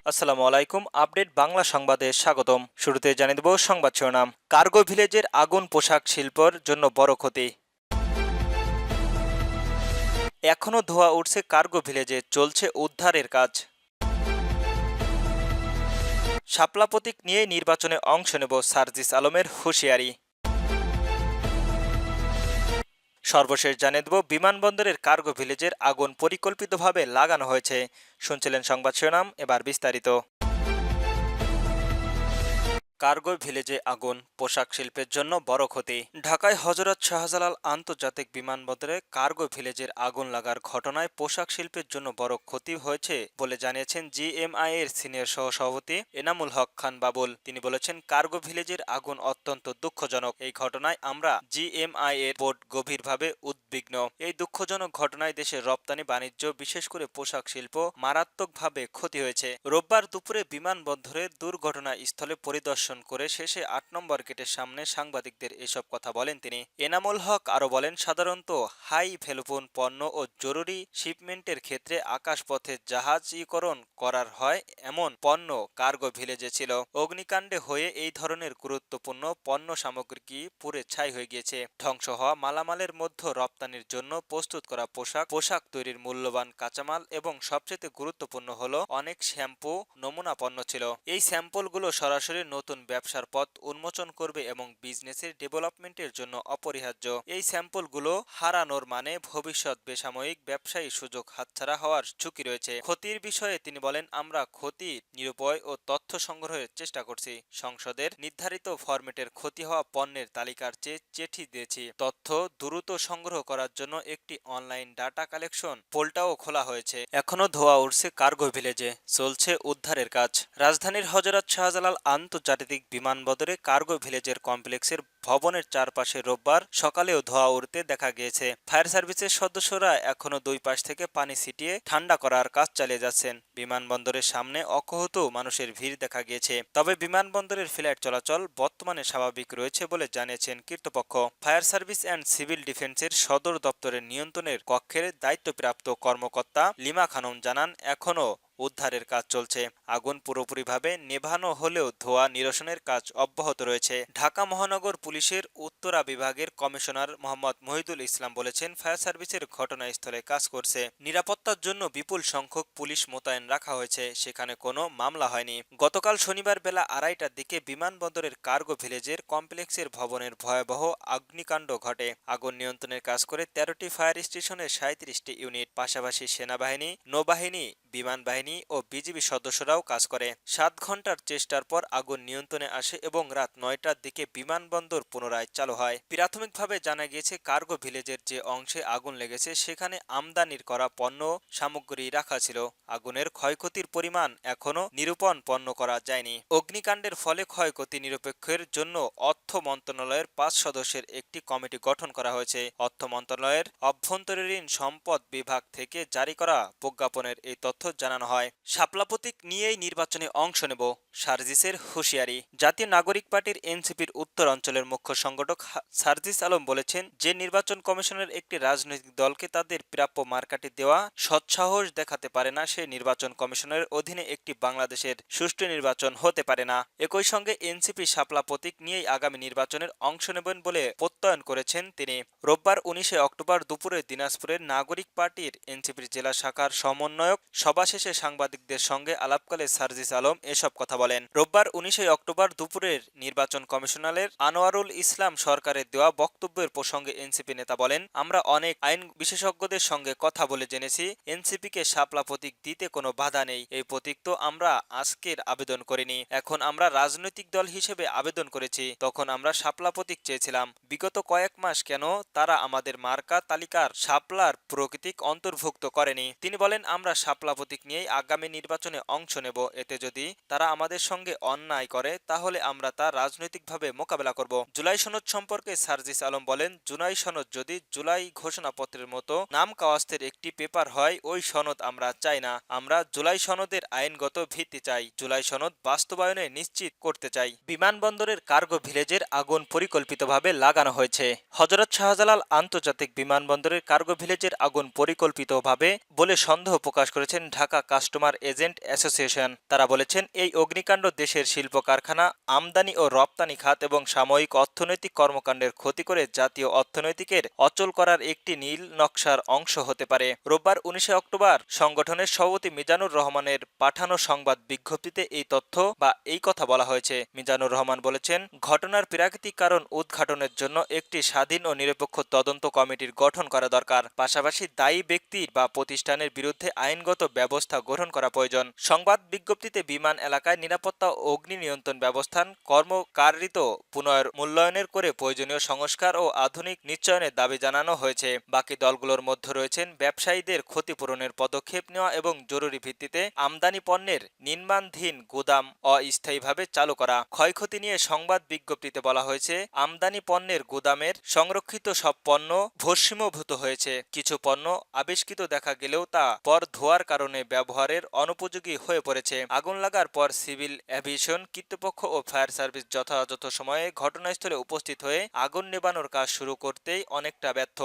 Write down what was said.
আসসালামু আলাইকুম। আপডেট বাংলা সংবাদে স্বাগতম। শুরুতে জানিয়ে দেব সংবাদ শিরোনাম। কার্গো ভিলেজের আগুন পোশাক শিল্পের জন্য বড় ক্ষতি। এখনও ধোঁয়া উঠছে কার্গো ভিলেজে, চলছে উদ্ধারের কাজ। শাপলা প্রতীক নিয়ে নির্বাচনে অংশ নেব, সার্জিস আলমের হুঁশিয়ারি। সর্বশেষ জানিয়ে দেব বিমানবন্দরের কার্গো ভিলেজের আগুন পরিকল্পিতভাবে লাগানো হয়েছে। শুনছিলেন সংবাদ শিরোনাম, এবার বিস্তারিত। কার্গো ভিলেজে আগুন পোশাক শিল্পের জন্য বড় ক্ষতি। ঢাকায় হযরত শাহজালাল আন্তর্জাতিক বিমানবন্দরে কার্গো ভিলেজের আগুন লাগার ঘটনায় পোশাক শিল্পের জন্য বড় ক্ষতি হয়েছে বলে জানিয়েছেন জিএমআই এর সিনিয়র সহসভাপতি এনামুল হক খান বাবুল। তিনি বলেছেন, কার্গো ভিলেজের আগুন অত্যন্ত দুঃখজনক। এই ঘটনায় আমরা জিএমআই এর বোর্ড গভীরভাবে উদ্বিগ্ন। এই দুঃখজনক ঘটনায় দেশের রপ্তানি বাণিজ্য, বিশেষ করে পোশাক শিল্প মারাত্মকভাবে ক্ষতি হয়েছে। রোববার দুপুরে বিমানবন্দরের দুর্ঘটনাস্থলে পরিদর্শন করে শেষে ৮ নম্বর গেটের সামনে সাংবাদিকদের এসব কথা বলেন তিনি। এনামুল হক আরও বলেন, সাধারণত হাই ভ্যালুপূর্ণ পণ্য ও জরুরি শিপমেন্টের ক্ষেত্রে আকাশপথে জাহাজীকরণ করার হয়, এমন পণ্য কার্গো ভিলেজে ছিল। অগ্নিকাণ্ডে হয়ে এই ধরনের গুরুত্বপূর্ণ পণ্য সামগ্রী পুড়ে ছাই হয়ে গিয়েছে। ধ্বংস হওয়া মালামালের মধ্যে রপ্তানির জন্য প্রস্তুত করা পোশাক তৈরির মূল্যবান কাঁচামাল এবং সবচেয়ে গুরুত্বপূর্ণ হলো অনেক শ্যাম্পু নমুনা পণ্য ছিল। এই স্যাম্পলগুলো সরাসরি নতুন ব্যবসার পথ উন্মোচন করবে এবং বিজনেসের ডেভেলপমেন্টের জন্য অপরিহার্য। এই স্যাম্পলগুলো হারানোর মানে ভবিষ্যৎ বেসামরিক ব্যবসায়ী সুযোগ হাতছাড়া হওয়ার ঝুঁকি রয়েছে। ক্ষতির বিষয়ে তিনি বলেন, আমরা ক্ষতি নিরূপয় ও তথ্য সংগ্রহের চেষ্টা করছি। সংসদের নির্ধারিত ফরম্যাটের ক্ষতি হওয়া পণ্যের তালিকার চেয়ে চিঠি দিয়েছি। তথ্য দ্রুত সংগ্রহ করার জন্য একটি অনলাইন ডাটা কালেকশন পোর্টালও খোলা হয়েছে। এখনো ধোঁয়া উঠছে কার্গো ভিলেজে, চলছে উদ্ধারের কাজ। রাজধানীর হযরত শাহজালাল আন্তর্জাতিক বিমানবন্দরে কার্গো ভিলেজের কমপ্লেক্সের ভবনের চারপাশে রোববার সকালেও ধোঁয়া উঠতে দেখা গিয়েছে। ফায়ার সার্ভিসের সদস্যরা এখনো দুই পাশ থেকে পানি ছিটিয়ে ঠান্ডা করার কাজ চালিয়ে যাচ্ছেন। বিমানবন্দরের সামনে অকহত মানুষের ভিড় দেখা গিয়েছে। তবে বিমানবন্দরের ফ্লাইট চলাচল বর্তমানে স্বাভাবিক রয়েছে বলে জানিয়েছেন কর্তৃপক্ষ। ফায়ার সার্ভিস অ্যান্ড সিভিল ডিফেন্সের সদর দপ্তরের নিয়ন্ত্রণের কক্ষের দায়িত্বপ্রাপ্ত কর্মকর্তা লিমা খানম জানান, এখনও উদ্ধারের কাজ চলছে। আগুন পুরোপুরিভাবে নেভানো হলেও ধোঁয়া নিরসনের কাজ অব্যাহত রয়েছে। ঢাকা মহানগর পুলিশের উত্তরা বিভাগের কমিশনার মোহাম্মদ মহিদুল ইসলাম বলেছেন, ফায়ার সার্ভিসের ঘটনাস্থলে কাজ করছে। নিরাপত্তার জন্য বিপুল সংখ্যক পুলিশ মোতায়েন রাখা হয়েছে। সেখানে কোনো মামলা হয়নি। গতকাল শনিবার বেলা 2:30টার দিকে বিমানবন্দরের কার্গো ভিলেজের কমপ্লেক্সের ভবনের ভয়াবহ অগ্নিকাণ্ড ঘটে। আগুন নিয়ন্ত্রণের কাজ করে 13টি ফায়ার স্টেশনের 37টি ইউনিট, পাশাপাশি সেনাবাহিনী, নৌবাহিনী, বিমান বাহিনী ও বিজিবি সদস্যরাও কাজ করে। 7 ঘন্টার চেষ্টার পর আগুন নিয়ন্ত্রণে আসে এবং রাত 9টার দিকে বিমানবন্দর পুনরায় চালু হয়। প্রাথমিকভাবে জানা গিয়েছে, কার্গো ভিলেজের যে অংশে আগুন লেগেছে সেখানে আমদানির করা পণ্য সামগ্রী রাখা ছিল। আগুনের ক্ষয়ক্ষতির পরিমাণ এখনও নিরূপণ পণ্য করা যায়নি। অগ্নিকাণ্ডের ফলে ক্ষয়ক্ষতি নিরপেক্ষের জন্য অর্থ মন্ত্রণালয়ের 5 সদস্যের একটি কমিটি গঠন করা হয়েছে। অর্থ মন্ত্রণালয়ের অভ্যন্তরীণ সম্পদ বিভাগ থেকে জারি করা প্রজ্ঞাপনের এই তথ্য জানানো হয়। শাপলা প্রতীক নিয়েই নির্বাচনে অংশ নেব, সার্জিসের হুঁশিয়ারি। জাতীয় নাগরিক পার্টির এনসিপির উত্তর অঞ্চলের মুখ্য সংগঠক সার্জিস আলম বলেছেন, যে নির্বাচন কমিশনের একটি রাজনৈতিক দলকে তাদের প্রাপ্য মার্কাটি দেওয়া সৎসাহস দেখাতে পারে না, সে নির্বাচন কমিশনের অধীনে একটি বাংলাদেশের সুষ্ঠু নির্বাচন হতে পারে না। একই সঙ্গে এনসিপি শাপলা প্রতীক নিয়েই আগামী নির্বাচনের অংশ নেবেন বলে প্রত্যয়ন করেছেন তিনি। রোববার 19 অক্টোবর দুপুরে দিনাজপুরের নাগরিক পার্টির এনসিপির জেলা শাখার সমন্বয়ক সভা শেষে সাংবাদিকদের সঙ্গে আলাপকালে সার্জিস আলম এসব কথা বলেন। রোববার 19 অক্টোবর দুপুরের নির্বাচন কমিশনারের আনোয়ারুল ইসলাম সরকারের দেওয়া বক্তব্যের প্রসঙ্গে এনসিপি নেতা বলেন, আমরা অনেক আইন বিশেষজ্ঞদের সঙ্গে কথা বলে জেনেছি এনসিপিকে শাপলা প্রতীক দিতে কোনো বাধা নেই। এই প্রতীক তো আমরা আজকের আবেদন করিনি, এখন আমরা রাজনৈতিক দল হিসেবে আবেদন করেছি। তখন আমরা শাপলা প্রতীক চেয়েছিলাম। বিগত কয়েক মাস কেন তারা আমাদের মার্কা তালিকার শাপলার প্রতীক অন্তর্ভুক্ত করেনি? তিনি বলেন, আমরা শাপলা প্রতীক নিয়েই আগামী নির্বাচনে অংশ নেব। এতে যদি তারা আমাদের সঙ্গে অন্যায় করে তাহলে আমরা তা রাজনৈতিকভাবে মোকাবেলা করব। জুলাই সনদ সম্পর্কে সার্জিস আলম বলেন, জুলাই সনদ যদি জুলাই ঘোষণাপত্রের মতো নাম কাওয়াস্তের একটি পেপার হয়, ওই সনদ আমরা চাই না। আমরা জুলাই সনদের আইনগত ভিত্তি চাই। জুলাই সনদ বাস্তবায়নে নিশ্চিত করতে চাই। বিমানবন্দরের কার্গো ভিলেজের আগুন পরিকল্পিতভাবে লাগানো হয়েছে। হযরত শাহজালাল আন্তর্জাতিক বিমানবন্দরের কার্গো ভিলেজের আগুন পরিকল্পিতভাবে বলে সন্দেহ প্রকাশ করেছেন ঢাকা কাস্টমার এজেন্ট অ্যাসোসিয়েশন। তারা বলেছেন, এই অগ্নিকাণ্ড দেশের শিল্প কারখানা, আমদানি ও রপ্তানি খাত এবং সাময়িক অর্থনৈতিক কর্মকাণ্ডের ক্ষতি করে জাতীয় অর্থনৈতিকের অচল করার একটি নীল নকশার অংশ হতে পারে। রোববার 19 অক্টোবর সংগঠনের সভাপতি মিজানুর রহমানের পাঠানো সংবাদ বিজ্ঞপ্তিতে এই কথা বলা হয়েছে। মিজানুর রহমান বলেছেন, ঘটনার প্রাকৃতিক কারণ উদ্ঘাটনের জন্য একটি স্বাধীন ও নিরপেক্ষ তদন্ত কমিটির গঠন করা দরকার। পাশাপাশি দায়ী ব্যক্তি বা প্রতিষ্ঠানের বিরুদ্ধে আইনগত ব্যবস্থা গ্রহণ করা প্রয়োজন। সংবাদ বিজ্ঞপ্তিতে বিমান এলাকায় নিরাপত্তা ও অগ্নি নিয়ন্ত্রণ ব্যবস্থান কর্মকারিত পুনর্মূল্যায়নের করে প্রয়োজনীয় সংস্কার ও আধুনিক নিশ্চয়নের দাবি জানানো হয়েছে। বাকি দলগুলোর মধ্যে রয়েছেন ব্যবসায়ীদের ক্ষতিপূরণের পদক্ষেপ নেওয়া এবং জরুরি ভিত্তিতে আমদানি পণ্যের নির্মাণাধীন গুদাম অস্থায়ীভাবে চালু করা। ক্ষয়ক্ষতি নিয়ে সংবাদ বিজ্ঞপ্তিতে বলা হয়েছে, আমদানি পণ্যের গুদামের সংরক্ষিত সব পণ্য ভস্মীভূত হয়েছে। কিছু পণ্য আবিষ্কৃত দেখা গেলেও তা পর ধোয়ার কারণে ব্যবহারের অনুপযোগী হয়ে পড়েছে। আগুন লাগার পর সিভিল এভিয়েশন কর্তৃপক্ষ ও ফায়ার সার্ভিস যথাযথ সময়ে ঘটনাস্থলে উপস্থিত হয়ে আগুন নেভানোর কাজ শুরু করতেই অনেকটা ব্যর্থ।